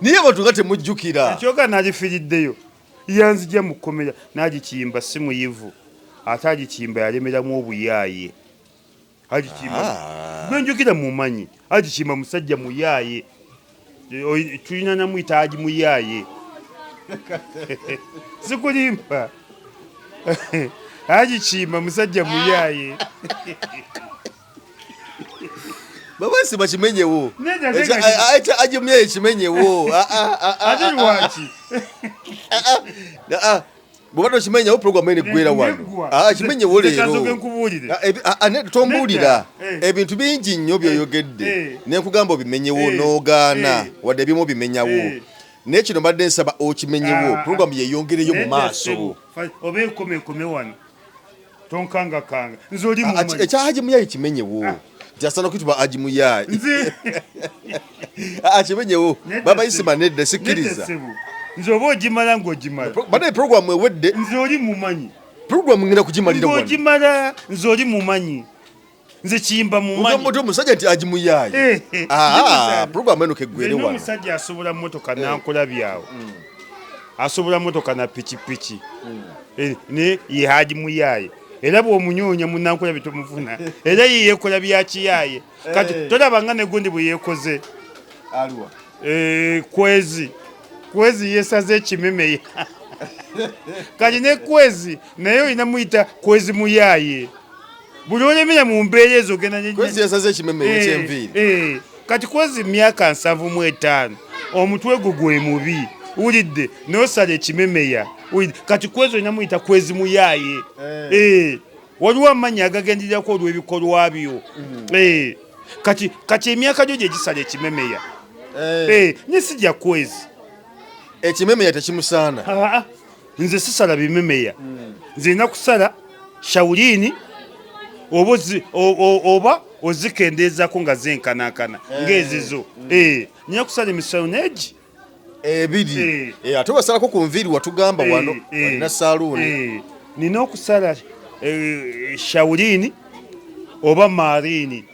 niye bantu nga temujjukira ekyoga n'alifiiriddeyo yanzija mu kkomera n'Haji Kiyimba si muyivu ate Haji Kiyimba yalemeramu obuyaaye. Haji Kiyimba benjukira mumanyi Haji Kiyimba musajja muyaaye tulina namuyita Haji muyaaye sikulimba Haji Kiyimba musajja muyaaye babasi bakimenyewo Haji muyaaye kimenyewo ate lwaki bwobadde okimenyewo program ene gwera wano kimenyewo leero tombuulira ebintu bingi nnyo byoyogedde nenkugamba obimenyewo n'ogaana wadde ebimu obimenyawo naye kino mbadde nsaba okimenyewo program yeyongereyo mu maaso oba enkomekome wano tonkangakanga nze oli mumanyi ekya Haji muyaaye kimenyewo jasana kituba Haji muyaaye kimenyewo baba isima nedda sikkiriza nze oba ogimala ng'ogimala bade program ewedde nze oli mumanyi program ngenda kugimalira wano ng'ogimala nze oli mumanyi nze Kiyimba mumanyi ogambo omusajja nti Haji muyaaye program eno keggwere wano omusajja asobola mmotoka nankola byawo asobola mmotoka na pikipiki ne ye Haji muyaaye era bw'omunyoonya munankola bitomufuna era ye yeekola bya kiyaaye kati tolaba nga ne gundi bwe yeekoze aliwa kwezi yesaze ekimemeya kati ne kwezi naye olina muyita kwezi muyaaye buli olemera mu mbeera ezo ogenda kwezi yesaze ekimemeya ekyenviiri kati kwezi myaka 75 omutwe gwo gwe mubi wulidde n'osala ekimemeya kati kwezi olina muyita kwezi muyaaye waliwo amannya agagenderirako olw'ebikolwa byo kati emyaka gyo gye gisala ekimemeya ne sijja kwezi ekimemeya tekimusaana nze sisala bimemeya nze nina kusala shawulini oba ozikendeezako nga zenkanankana ng'ezizo nina kusala emisalo neegi ebiri ate wasalako ku nviiri watugamba wano walina saaluuni nina okusala shawulini oba maarini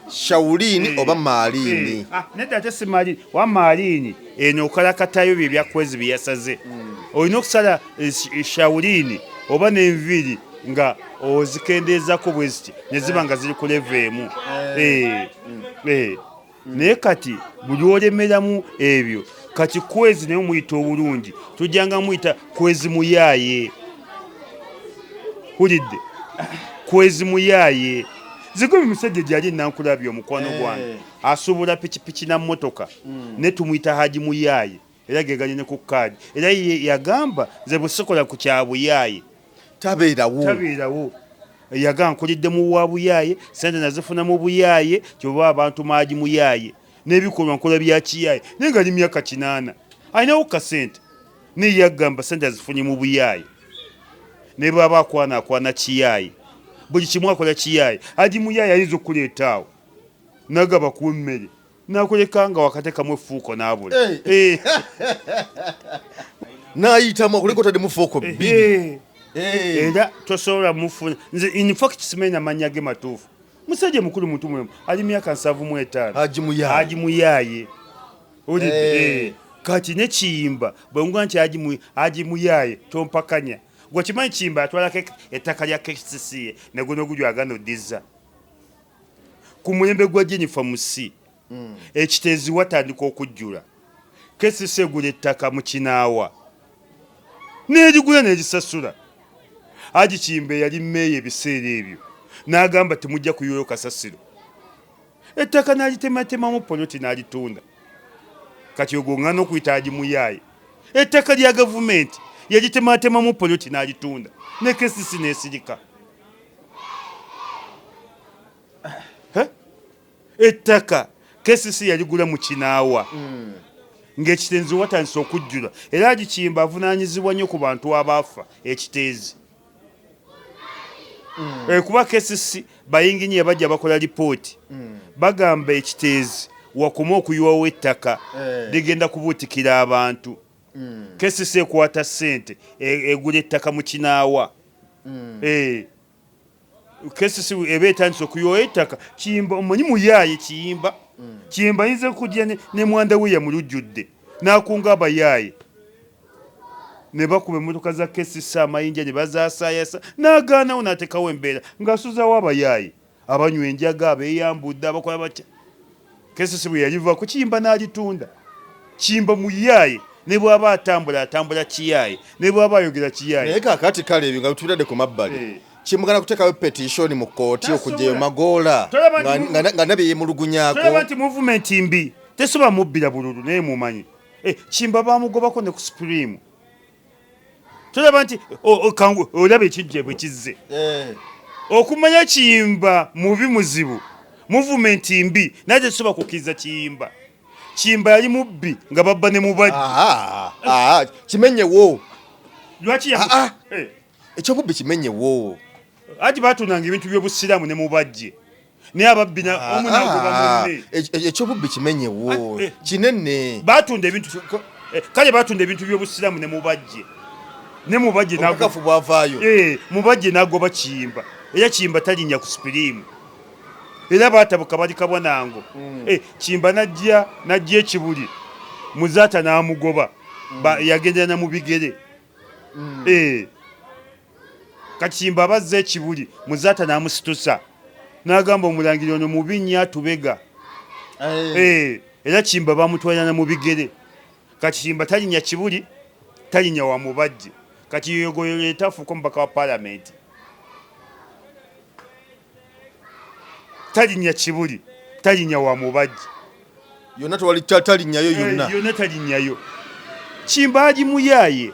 Shaulini oba Malini. Nedda ate si Malini, wa Malini eno okalakatayo bye byakwezi bye yasaze. Olina okusala Shaulini oba n'enviri nga ozikendeezako bwe ziti ne ziba nga ziri ku level emu. Naye kati buli olemeramu ebyo kati kwezi naye muyita obulungi tujjanga muyita kwezi muyaaye. Hulidde kwezi muyaaye zikubi musajja gyali nankulabye omukwano gwange asuubula pikipiki na mmotoka ne tumuyita Haji Muyaaye era geganye ne ku kaadi era yagamba nze busikola ku kyabuyaaye tabeerawo yagamba nkulidde mu wa buyaaye sente nazifuna mu buyaaye kyoba abantu Haji Muyaaye n'ebikolwa nkola bya kiyaaye naye nga ali myaka 8 alinawo kasente naye yagamba sente azifunye mu buyaaye ne baba akwana kiyaaye buli kimu akola kiyaaye Haji Muyaaye ayinza okuleeta awo nagaba ku mmere nakoleka nga wakatekamu effuuko n'abula n'ayitamu okulekotadde mu ffuuko bbiri era tosobola mufuna nze in fact simanyi amannya ge matuufu musajja mukulu muntu mulemu ali myaka 75 Haji Muyaaye olidde kati ne kiyimba bwengwa nti Haji Muyaaye tompakanya gwe kimanyi kiyimba atwalako ettaka lya KCC ne guno gujyo agano dizza ku mulembe gwa Jennifer Musi ekiteezi watandika okujjula KCC egula ettaka mu Kinaawa n'erigula n'erisasula Haji Kiyimba yali mmeeya ebiseera ebyo n'agamba temujja kuyoyo kasasiro ettaka n'alitematemamu poloti n'alitunda kati ogongana okuyita Haji Muyaaye ettaka lya gavumenti yagitematemamu poloti n'alitunda ne KCC n'esirika ettaka KCC yaligula mu Kinaawa ng'ekitenzi watandise okujjula era Haji Kiyimba avunaanyizibwa nnyo ku bantu abaafa ekiteezi kuba KCC bayinginyi bajja bakola lipooti bagamba ekiteezi wakuma okuyiwawo ettaka ligenda kubuutikira abantu KCC ekwata ssente egula ettaka mu Kinaawa KCC eba etandise okuyiwawo ettaka Kiyimba omanyi Muyaaye Kiyimba ayinza okujja ne mwanda we yamulujjudde n'akunga abayaaye ne bakuba emmotoka za KCC amayinja ne bazaasaayasa n'agaanawo n'ateekawo embeera ng'asuzawo abayaaye abanywa enjaga abeeyambudde abakola batya KCC bwe yalivaako Kiyimba n'alitunda Kiyimba Muyaaye ne bw'aba atambula kiyaaye ne bw'aba ayogera kiyaaye naye kaakati kale ebyo nga tubitadde ku mabbali kimugana kuteekawo petitioni mu kkooti okujjayo Magoola nga nabye yeemulugunyaako tolaba nti movement mbi tesobola mubbira bululu naye mumanyi Kiyimba baamugobako ne ku Supreme tolaba nti olaba ekijje bwe kizze okumanya Kiyimba mubi muzibu movement mbi naye tesobola kukkiriza Kiyimba yali mubbi nga babba ne mubajje kimenyewo lwaki ekyobubbi kimenyewo ati batunanga ebintu by'obusiraamu ne mubajje naye ababbi omu nagoba munne ekyobubbi kimenyewo kinene batunda ebintu kale batunda ebintu by'obusiraamu ne mubajje obukakafu bwavaayo mubajje nagoba Kiyimba era Kiyimba talinnya ku Supreme era baatabuka bali kabwanango Kiyimba najja ekibuli Muzaata n'amugoba yagendera na mu bigere Kiyimba abazza ekibuli Muzaata n'amusitusa n'agamba omulangiri ono mubi nnyo atubega era Kiyimba bamutwalana mu bigere Kiyimba talinnya kibuli talinnya wa mubajje yogoyolo etafuuka omubaka wa Parliament talinnya kibuli talinnya wa mubajje yonna tewali talinnyayo yonna talinnyayo Kiyimba Haji Muyaaye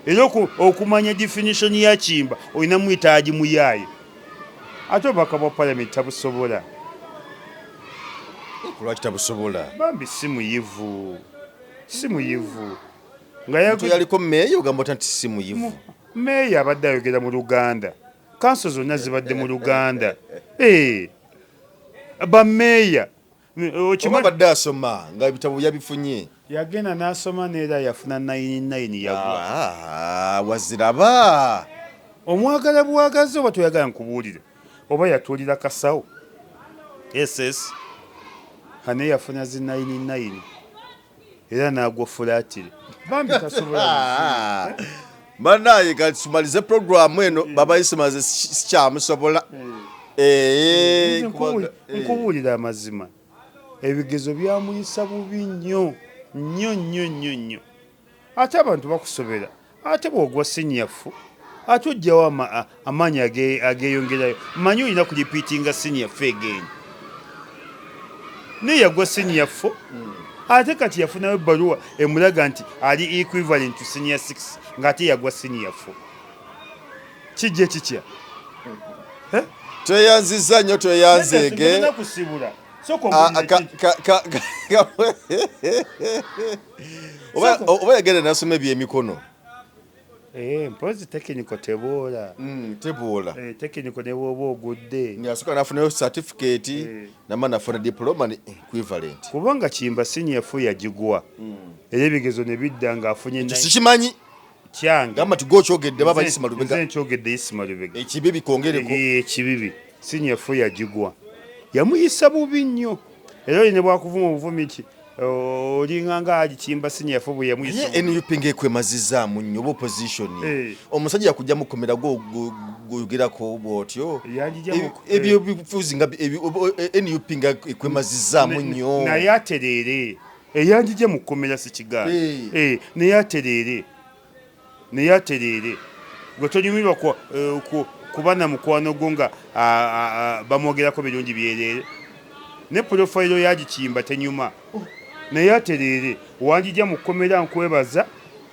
era okumanya definition ya Kiyimba olina muyita Haji Muyaaye ate obubaka bwa Parliament tabusobola lwaki tabusobola bambi si muyivu nga yaliko meeya ogamba ota nti si muyivu meeya abadde ayogera mu Luganda kanso zonna zibadde mu Luganda bameeya abadde asoma nga ebitabo yabifunye yagenda n'asoma neera yafuna 99 yagwa waziraba omwagala bwagazi oba toyagala nkubuulire oba yatuulira kasawo SS hane yafuna zi 99 era nagwa fulatire bambi tasobola Manaye kati tumalize programu eno baba isimaze sikyamusobola nkubuulira amazima ebigezo byamuyisa bubi nnyo ate abantu bakusobera ate bwogwa sinyafu ate ojjawo amaanyi ageyongerayo manyi olina kulipiitinga sinyafu egeni naye yagwa sinyafu ate kati yafunayo ebbaluwa emulaga nti ali equivalent to senior 6 ng'ate yagwa senior 4 kijje kitya tweyanziza nnyo tweyanzeege kusibula oba yagenda nasoma ebyemikono mpozi technical teboola technical ne bwoba ogudde ngasooka nafunayo certificate nama nafuna diploma ne equivalent kubanga Kimba senior 4 yagigwa era ebigezo ne bidda ng'afunye sikimanyi kyange gamba tigokyogedde baba Isima Lubega nkyogedde Isima Lubega ekibibi kongereko ekibibi senior 4 yagigwa yamuyisa bubi nnyo era oyine bwakuvuma obuvumi ki olinganga ali Kimba senior 4 bwe yamuyisa NUP ngekwemazizaamu nnyo oba opposition omusajja yakujja mukomera goyogerako bwotyo ebyo bifuzi nga NUP nga ekwemazizaamu nnyo naye atereere eyanjije mukomera sikigaana naye atereere gwe tonyumirwa kubana mukwano gwo nga bamwogerako birungi byerere ne profile yaji Kimba tenyuma naye atereere wanjija mukomera nkwebaza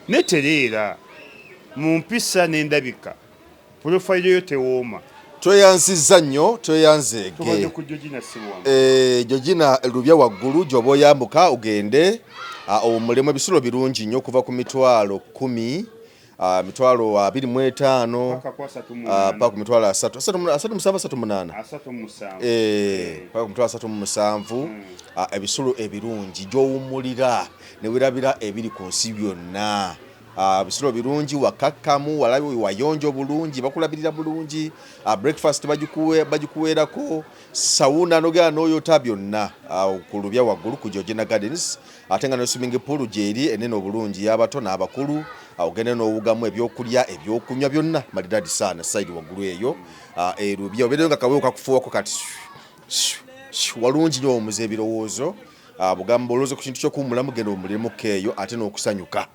netereera mu mpisa n'endabika profile yo tewooma tweyanziza nnyo tweyanzeege Georgina Lubya waggulu gy'oba oyambuka ogende omulemu ebisulo birungi nnyo kuva ku mitwalo 10 mitwalo 25 paka ku mitwalo 37 paka ku mitwalo 37 ebisulo ebirungi gy'owummulira ne werabira ebiri ku nsi byonna bisulo birungi wakakkamu walabi wayonjo bulungi bakulabirira bulungi breakfast bagikuweerako sauna nogera n'oyota byonna ku Lubya waggulu ku Georgina Gardens ate nga ne swimming pool gyeri enene obulungi y'abato n'abakulu ogende n'owugamu ebyokulya ebyokunywa byonna malidadi sana side waggulu eyo Lubya obeereyo nga kawewo kakufuwako kati walungi nnyo omuze ebirowoozo bugamba olowooza ku kintu ky'okuwummulamu genda omulimuko eyo ate n'okusanyuka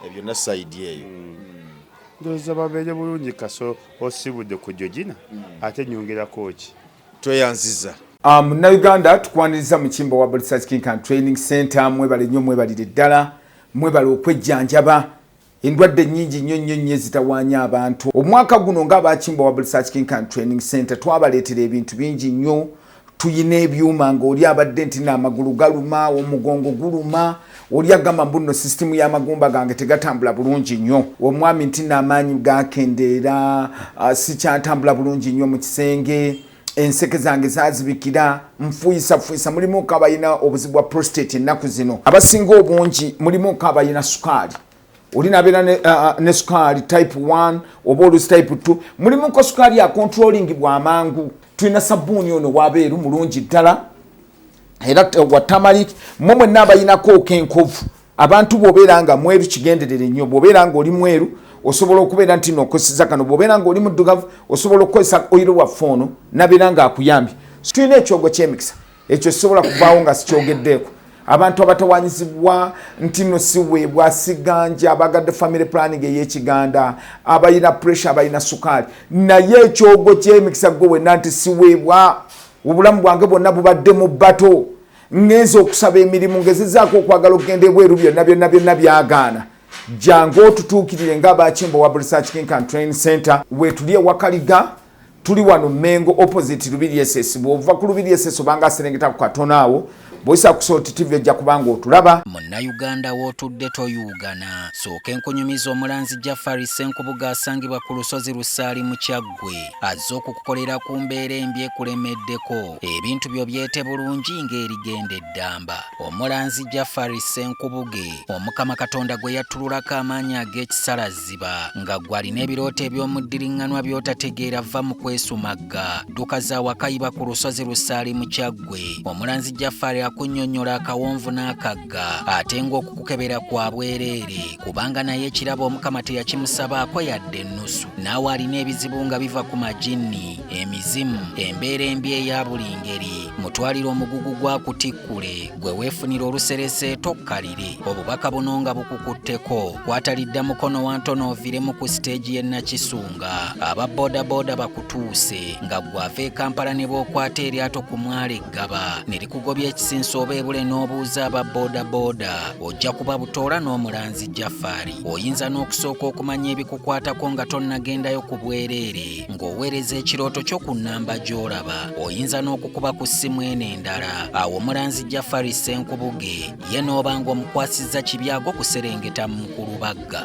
ebyo na side eyo ndoza babeere bulungi kaso osibudde ku Georgina ate nyongerako ki tweyanziza Munnayuganda tukwaniriza mu Kimba wa Research King and Training Center mwebale nnyo mwebalire ddala mwebale okwejjanjaba endwadde nnyingi nnyo zitawaanya abantu omwaka guno ng'aba Kimba wa Research King and Training Center twabaleetera ebintu bingi nnyo tuyina ebyuma ng'oli abadde nti n'amagulu galuma omugongo guluma oli agamba mbuno system y'amagumba gange tegatambula bulungi nnyo omwami nti n'amaanyi gakendeera sikyatambula bulungi nnyo mu kisenge enseke zange zazibikira nfuyisa mulimu kabayina obuzibu bwa prostate ennaku zino abasinga obungi mulimu kabayina sukaali oli nabeera ne sukaali type 1 oba olusi type 2 mulimu ko sukaali ya controlling bw'amangu tulina sabbuuni ono wabeeru mulungi ddala era wa tamalik momwe n'abayinako kenkovu abantu bw'obeera nga mweru kigenderere nnyo bw'obeera nga oli mweru osobola okubeera nti n'okoseza kano bw'obeera nga oli muddugavu osobola okukozesa oyiro wa foono nabeera nga akuyambye tulina ekyogo ky'emikisa ekyo kisobola kuvaawo nga sikyogeddeeko abantu abatawanyizibwa nti no siweebwa siganja abagadde family planning ey'ekiganda abayina pressure abayina sukaali naye ekyogo ky'emikisa gwe wenna nti siweebwa obulamu bwange bwonna bubadde mu bbato ngenza okusaba emirimu ngezezaako okwagala okugenda ebweru byonna byagaana jangu otutuukirire ng'aba Kimba wa Research King and Training Center wetuli ewakaliga tuli wano Mengo opposite Lubiri SS bw'ova ku Lubiri SS obanga aserengeta ku katono awo bwesa ku Salt TV ejja kubanga otulaba. Munnayuganda w'otudde toyugana sooka enkunyumiza omulanzi Jafari Ssenkubuga asangibwa ku lusozi Lusaali mu Kyaggwe azze okukukolera ku mbeera embi ekulemeddeko ebintu byo byete bulungi ng'erigenda eddamba. Omulanzi Jafari Ssenkubuge Omukama Katonda gwe yattululako amaanyi ag'ekisalaziba nga gw'alina ebirooto eby'omuddiringanwa by'otategeera va mu kwesumagga dduka za wakayiba ku lusozi Lusaali mu Kyaggwe. Omulanzi Jafari akunnyonnyola akawonvu n'akagga ate ng'okukukebera kwa bwereere kubanga naye ekirabo Omukama teyakimusabaako yadde ennusu. Naawe alina ebizibu nga biva ku majinni, emizimu, embeera embi eya buli ngeri. Mutwalire omugugu gwa kutikkule gwe weefunira oluserese tokkalire. Obubaka buno nga bukukutteko kwatalidda mukono wa ntono oviremu ku siteegi y'e Nakisunga. Aba bodaboda bakutuuse nga gwava e Kampala ne bookwata eryato ku mwalo Eggaba ne likugobya ekisinsa oba ebule n'obuuza aba bodaboda ojja kuba butoola n'omulanzi Jafari. Oyinza n'okusooka okumanya ebikukwatako nga tonnagendayo ku bwereere ng'oweereza ekirooto kyo ku nnamba gy'olaba. Oyinza n'okukuba ku ssimu eno endala. Awo omulanzi Jafari Ssenkubuge ye n'oba ng'omukwasizza Kibyago kuserengeta mu Kulubagga.